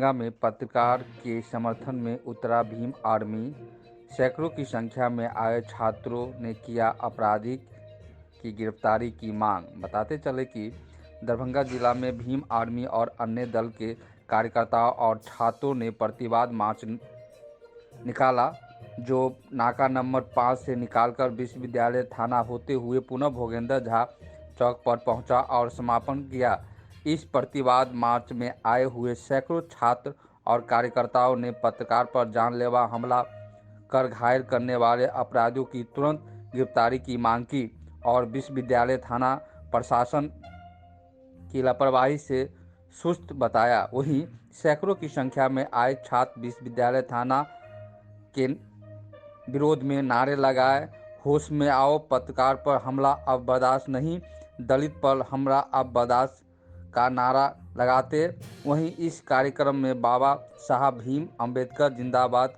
दरभंगा में पत्रकार के समर्थन में उतरा भीम आर्मी। सैकड़ों की संख्या में आए छात्रों ने किया अपराधी की गिरफ्तारी की मांग। बताते चले कि दरभंगा जिला में भीम आर्मी और अन्य दल के कार्यकर्ताओं और छात्रों ने प्रतिवाद मार्च निकाला, जो नाका नंबर 5 से निकालकर विश्वविद्यालय थाना होते हुए पुनः भोगेंद्र झा चौक पर पहुंचा और समापन किया। इस प्रतिवाद मार्च में आए हुए सैकड़ों छात्र और कार्यकर्ताओं ने पत्रकार पर जानलेवा हमला कर घायल करने वाले अपराधियों की तुरंत गिरफ्तारी की मांग की और विश्वविद्यालय थाना प्रशासन की लापरवाही से सुस्त बताया। वहीं सैकड़ों की संख्या में आए छात्र विश्वविद्यालय थाना के विरोध में नारे लगाए, होश में आओ, पत्रकार पर हमला अब बर्दाश्त नहीं, दलित पर हमला अब बर्दाश्त का नारा लगाते। वहीं इस कार्यक्रम में बाबा साहब भीम अम्बेडकर जिंदाबाद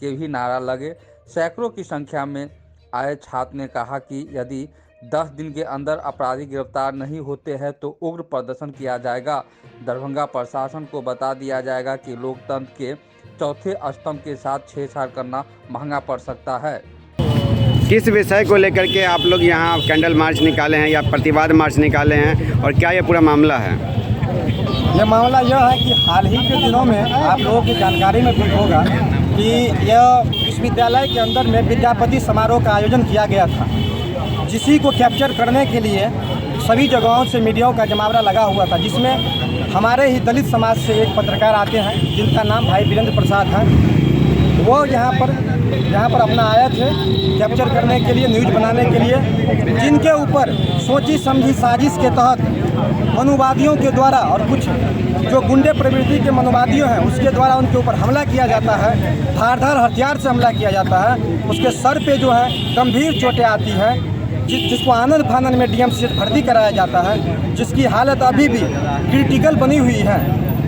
के भी नारा लगे। सैकड़ों की संख्या में आए छात्र ने कहा कि यदि 10 दिन के अंदर अपराधी गिरफ्तार नहीं होते हैं तो उग्र प्रदर्शन किया जाएगा। दरभंगा प्रशासन को बता दिया जाएगा कि लोकतंत्र के चौथे स्तंभ के साथ छेड़छाड़ करना महंगा पड़ सकता है। किस विषय को लेकर के आप लोग यहाँ कैंडल मार्च निकाले हैं या प्रतिवाद मार्च निकाले हैं और क्या ये पूरा मामला है? ये मामला यह है कि हाल ही के दिनों में आप लोगों की जानकारी में भी होगा कि यह विश्वविद्यालय के अंदर में विद्यापति समारोह का आयोजन किया गया था, जिसी को कैप्चर करने के लिए सभी जगहों से मीडियाओं का जमावड़ा लगा हुआ था, जिसमें हमारे ही दलित समाज से एक पत्रकार आते हैं जिनका नाम भाई वीरेंद्र प्रसाद है। वो यहाँ पर अपना आए थे कैप्चर करने के लिए, न्यूज़ बनाने के लिए, जिनके ऊपर सोची समझी साजिश के तहत मनुवादियों के द्वारा और कुछ जो गुंडे प्रवृत्ति के मनुवादियों हैं उसके द्वारा उनके ऊपर हमला किया जाता है। धारदार हथियार से हमला किया जाता है। उसके सर पे जो है गंभीर चोटें आती हैं, जिसको आनंद फानंद में डीएमसी से भर्ती कराया जाता है, जिसकी हालत अभी भी क्रिटिकल बनी हुई है।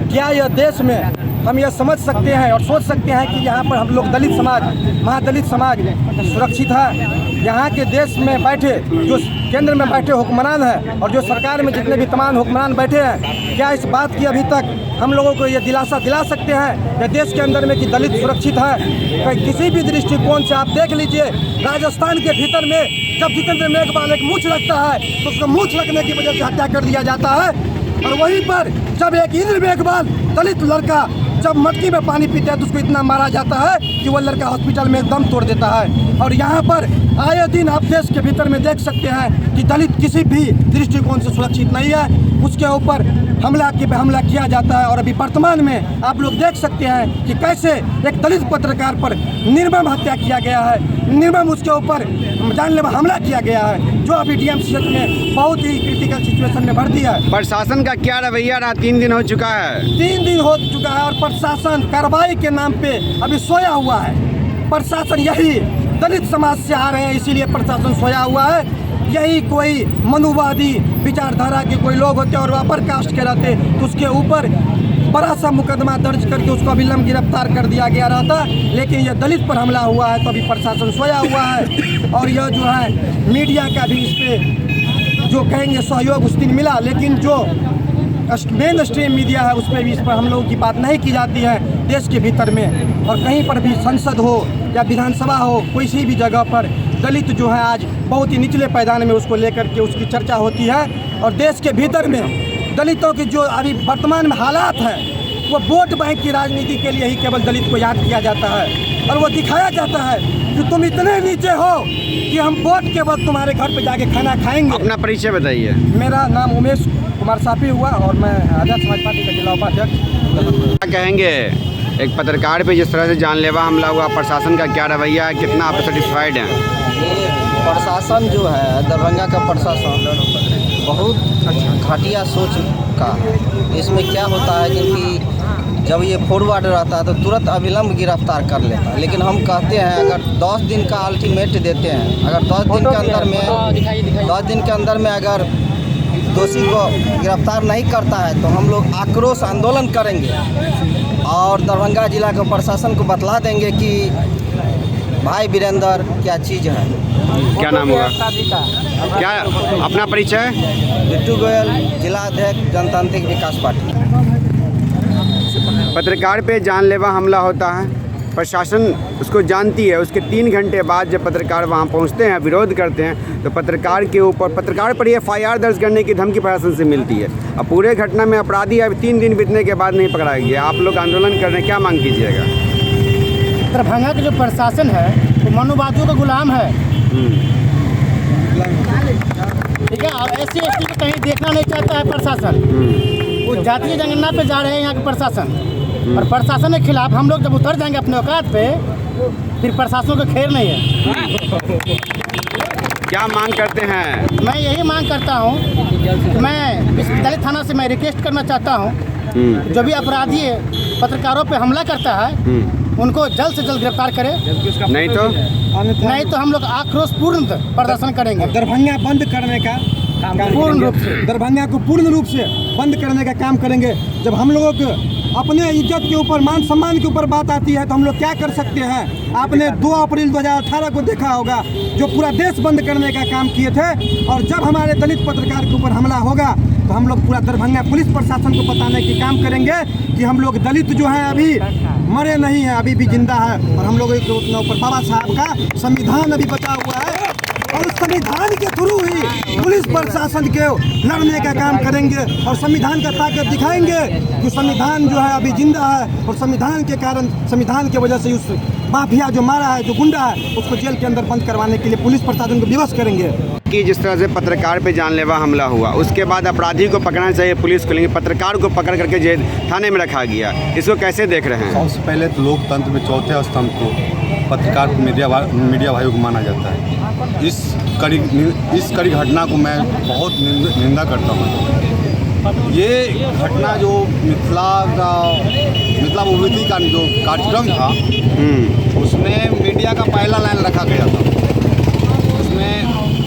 क्या यह देश में हम यह समझ सकते हैं और सोच सकते हैं कि यहाँ पर हम लोग दलित समाज, महादलित समाज सुरक्षित है? यहाँ के देश में बैठे जो केंद्र में बैठे हुक्मरान हैं और जो सरकार में जितने भी तमाम हुक्मरान बैठे हैं, क्या इस बात की अभी तक हम लोगों को ये दिलासा दिला सकते हैं कि देश के अंदर में कि दलित सुरक्षित है? किसी भी दृष्टिकोण से आप देख लीजिए, राजस्थान के भीतर में जब जितेंद्र मेघवाल एक मूछ लगता है तो उसको मूछ लगने की वजह से हत्या कर दिया जाता है, और वहीं पर जब एक इंद्र मेघवाल दलित लड़का जब मटकी में पानी पीता है तो उसको इतना मारा जाता है कि वह लड़का हॉस्पिटल में दम तोड़ देता है। और यहाँ पर आए दिन आप देश के भीतर में देख सकते हैं कि दलित किसी भी दृष्टिकोण से सुरक्षित नहीं है, उसके ऊपर हमला किया जाता है। और अभी वर्तमान में आप लोग देख सकते हैं कि कैसे एक दलित पत्रकार पर निर्मम हत्या किया गया है, निर्मम उसके ऊपर जानलेवा हमला किया गया है, जो अभी डीएमसी में बहुत ही क्रिटिकल सिचुएशन में भर्ती है। प्रशासन का क्या रवैया रहा? 3 दिन हो चुका है। 3 दिन हो चुका है और प्रशासन कार्रवाई के नाम पे अभी सोया हुआ है। प्रशासन यही दलित समाज से आ रहे हैं, इसीलिए प्रशासन सोया हुआ है। यही कोई मनुवादी विचारधारा के कोई लोग होते और अपर कास्ट के रहते तो उसके ऊपर बड़ा सा मुकदमा दर्ज करके उसको अविलंब गिरफ्तार कर दिया गया रहता, लेकिन यह दलित पर हमला हुआ है तो अभी प्रशासन सोया हुआ है। और यह जो है मीडिया का भी इस पर जो कहेंगे सहयोग उस दिन मिला, लेकिन जो मेन स्ट्रीम मीडिया है उस पर भी इस पर हम लोगों की बात नहीं की जाती है देश के भीतर में। और कहीं पर भी संसद हो या विधानसभा हो, किसी भी जगह पर दलित जो है आज बहुत ही निचले पैदान में उसको लेकर के उसकी चर्चा होती है। और देश के भीतर में दलितों की जो अभी वर्तमान में हालात हैं वो वोट बैंक की राजनीति के लिए ही केवल दलित को याद किया जाता है और वो दिखाया जाता है कि तुम इतने नीचे हो कि हम वोट के वक्त तुम्हारे घर पे जाके खाना खाएंगे। अपना परिचय बताइए। मेरा नाम उमेश कुमार साफी हुआ और मैं आजाद समाज पार्टी का जिला उपाध्यक्ष। क्या कहेंगे एक पत्रकार पे जिस तरह से जानलेवा हमला हुआ, प्रशासन का क्या रवैया है, कितना आप सेटिस्फाइड हैं? प्रशासन जो है, दरभंगा का प्रशासन बहुत घटिया सोच का है। इसमें क्या होता है कि जब ये फॉरवर्ड रहता है तो तुरंत अविलंब गिरफ्तार कर लेता है, लेकिन हम कहते हैं अगर 10 दिन का अल्टीमेट देते हैं, अगर 10 दिन के अंदर में अगर दोषी को गिरफ्तार नहीं करता है तो हम लोग आक्रोश आंदोलन करेंगे और दरभंगा जिला के प्रशासन को बतला देंगे कि भाई वीरेंद्र क्या चीज़ है। क्या नाम होगा? क्या अपना परिचय? बिट्टू गोयल, जिला अध्यक्ष जनतांत्रिक विकास पार्टी। पत्रकार पे जानलेवा हमला होता है, प्रशासन उसको जानती है। उसके 3 घंटे बाद जब पत्रकार वहाँ पहुँचते हैं, विरोध करते हैं, तो पत्रकार पर FIR दर्ज करने की धमकी प्रशासन से मिलती है। अब पूरे घटना में अपराधी अब 3 दिन बीतने के बाद नहीं पकड़ा गया। आप लोग आंदोलन कर रहे हैं, क्या मांग कीजिएगा? दरभंगा का जो प्रशासन है वो मनुवादियों का गुलाम है, ठीक है। और SC ST को कहीं देखना नहीं चाहता है प्रशासन। वो जातीय जनगणना पे जा रहे हैं यहाँ के प्रशासन, और प्रशासन के खिलाफ हम लोग जब उतर जाएंगे अपने औकात पे, फिर प्रशासन को खैर नहीं है। क्या मांग करते हैं? मैं यही मांग करता हूँ कि मैं विश्वविद्यालय थाना से मैं रिक्वेस्ट करना चाहता हूँ, जो भी अपराधी पत्रकारों पे हमला करता है उनको जल्द से जल्द गिरफ्तार करें, नहीं तो हम लोग आक्रोशपूर्ण प्रदर्शन करेंगे। दरभंगा बंद करने का पूर्ण रूप से, दरभंगा को पूर्ण रूप से बंद करने का काम करेंगे। जब हम लोगों को अपने इज्जत के ऊपर, मान सम्मान के ऊपर बात आती है तो हम लोग क्या कर सकते हैं? आपने 2 अप्रैल 2018 को देखा होगा, जो पूरा देश बंद करने का काम किए थे। और जब हमारे दलित पत्रकार के ऊपर हमला होगा तो हम लोग पूरा दरभंगा पुलिस प्रशासन को बताने की काम करेंगे कि हम लोग दलित जो हैं अभी मरे नहीं हैं, अभी भी जिंदा है। और हम लोगों के ऊपर बाबा साहब का संविधान अभी बचा हुआ है, और उस संविधान के थ्रू ही पुलिस प्रशासन के लड़ने का काम करेंगे और संविधान का ताकत दिखाएंगे कि संविधान जो है अभी जिंदा है। और संविधान के कारण, संविधान की वजह से उस माफिया जो मारा है, जो गुंडा है, उसको जेल के अंदर बंद करवाने के लिए पुलिस प्रशासन को विवश करेंगे। कि जिस तरह से पत्रकार पे जानलेवा हमला हुआ, उसके बाद अपराधी को पकड़ना चाहिए पुलिस को, लेकिन पत्रकार को पकड़ करके जेल थाने में रखा गया, इसको कैसे देख रहे हैं? सबसे पहले तो लोकतंत्र में चौथे स्तंभ को पत्रकार को मीडिया भाइयों को माना जाता है। इस कड़ी घटना को मैं बहुत निंदा करता हूँ। ये घटना जो मिथिला भूमिति का जो कार्यक्रम था, उसमें मीडिया का पहला लाइन रखा गया था। उसमें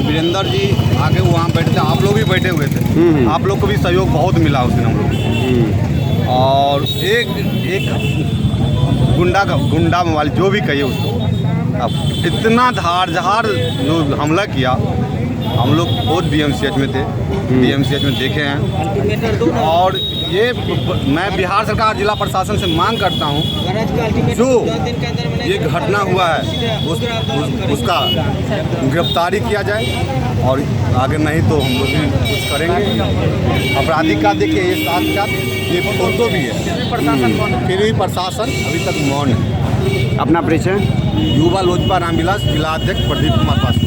वीरेंद्र जी आगे वहाँ बैठे थे, आप लोग भी बैठे हुए थे, आप लोग को भी सहयोग बहुत मिला उसमें हम लोग। और एक गुंडा मोबाइल जो भी कहिए उसको, अब इतना धार जो हमला किया, हम लोग बहुत BMCH में थे, BMCH में देखे हैं। और ये मैं बिहार सरकार जिला प्रशासन से मांग करता हूँ, जो ये घटना हुआ है उसका गिरफ्तारी किया जाए, और आगे नहीं तो हम लोग भी कुछ करेंगे। अपराधी का देखिए ये साथ ये फोटो भी है, फिर भी प्रशासन अभी तक मौन है। अपना परिचय? युवा लोजपा रामविलास, जिला अध्यक्ष प्रदीप कुमार पासवान।